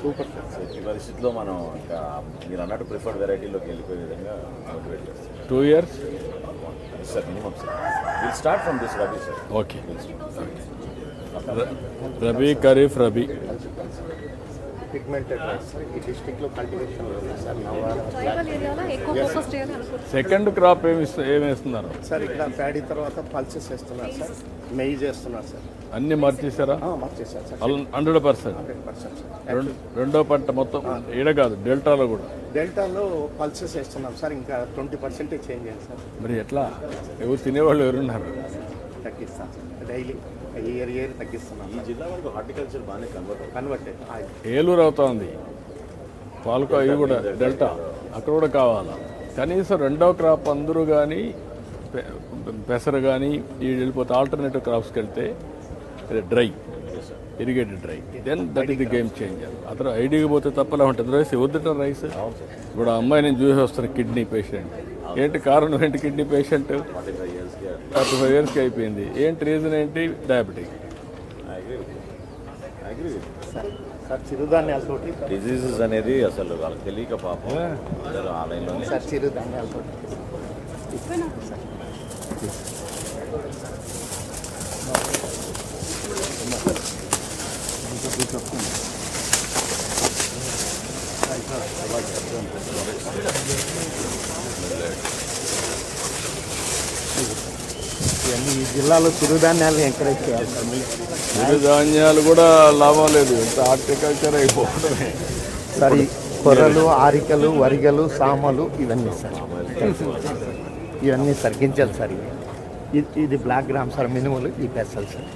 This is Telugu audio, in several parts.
Super sir. ఈ పరిస్థితిలో మనం ఇంకా మీరు అన్నట్టు ప్రిఫర్డ్ వెరైటీలోకి వెళ్ళిపోయే విధంగా మోటివేట్ చేస్తాం 2 years. Sir. Minimum sir. Will start from this rabi sir. Okay. Rabi, kharif, rabi. Pigmented rice sir. ఈ డిస్ట్రిక్ట్లో కల్టివేషన్ ఉంది సార్. ట్రైబల్ ఏరియాలో ఎక్కువ ఫోకస్ చేయాలి అనుకుంటున్నాను. సెకండ్ క్రాప్ ఏమేస్తున్నారు? సార్ ఇక్కడ ప్యాడీ తర్వాత పల్సెస్ వేస్తున్నారు సార్. మెయిజ్ వేస్తున్నారు సార్. అన్నీ మార్చేసారా? మార్చేసారు సార్. 100%. 100% సార్. రెండో పంట మొత్తం ఈడ కాదు, డెల్టాలో కూడా. డెల్టాలో పల్సెస్ వేస్తున్నాం సార్. ఇంకా 20% చేంజ్ చేయాలి సార్. మరి ఎట్లా? ఎవరు తినేవాళ్ళు ఎవరున్నారు? తగ్గిస్తాం సార్. Daily year తగ్గిస్తున్నాం. ఈ జిల్లా వరకు హార్టికల్చర్ బాగానే కన్వర్ట్ ఏలూరు అవుతోంది, పాలకో ఇవి కూడా డెల్టా, అక్కడ కూడా కావాలా. కనీసం రెండో క్రాప్ అందరూ కానీ పెసరు కానీ ఈ వెళ్ళిపోతే ఆల్టర్నేటివ్ క్రాప్స్కి వెళ్తే dry, irrigated dry, then that is the game changer. అతను ఐడికి పోతే తప్పలా ఉంటుంది. రైస్ వద్దుట రైస్. ఇప్పుడు ఆ అమ్మాయి నేను చూసి వస్తాను, కిడ్నీ పేషెంట్. ఏంటి కారణం ఏంటి? కిడ్నీ పేషెంట్ 45 yearsకి అయిపోయింది. ఏంటి రీజన్ ఏంటి? డయాబెటిక్. సార్. చిరుధాన్యాలతోటి డిజీజెస్ అనేది అసలు వాళ్ళకి తెలియక పాపం అందరూ ఆ లైన్లోనే. సార్ చిరుధాన్యాలతోటి ఇవన్నీ ఈ జిల్లాలో చిరుధాన్యాలను ఎంకరేజ్ చేయాలి సార్. చిరుధాన్యాలు కూడా లాభం లేదు, ఎంత హార్టికల్చర్ అయిపోవడమే. సార్ ఈ కొర్రలు, ఆరికలు, వరిగలు, సామలు ఇవన్నీ సార్. ఇవన్నీ తగ్గించాలి సార్. ఇది బ్లాక్ గ్రామ్ సార్. మినుములు, ఈ పెసలు సార్.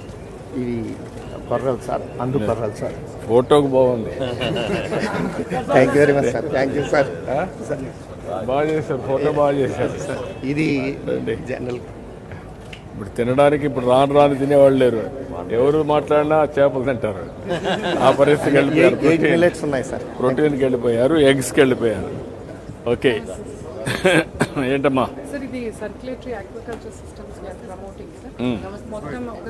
ఇవి కొర్రలు సార్. కొర్రలు సార్. ఫోటోకు బాగుంది. Thank you very much sir. Thank you sir. బాగా చేశారు, ఫోటో బాగా చేశారు. ఇది జనరల్. ఇప్పుడు తినడానికి ఇప్పుడు రాను తినేవాళ్ళు లేరు. ఎవరు మాట్లాడినా చేపలు తింటారు. ఆ పరిస్థితికి వెళ్ళిపోయారు. మిల్లెట్స్ ఉన్నాయి సార్. ప్రోటీన్కి వెళ్ళిపోయారు, ఎగ్స్కి వెళ్ళిపోయారు. ఓకే. ఏంటమ్మా? సార్ ఇది circulatory agriculture systems promoting sir. మొత్తం ఒక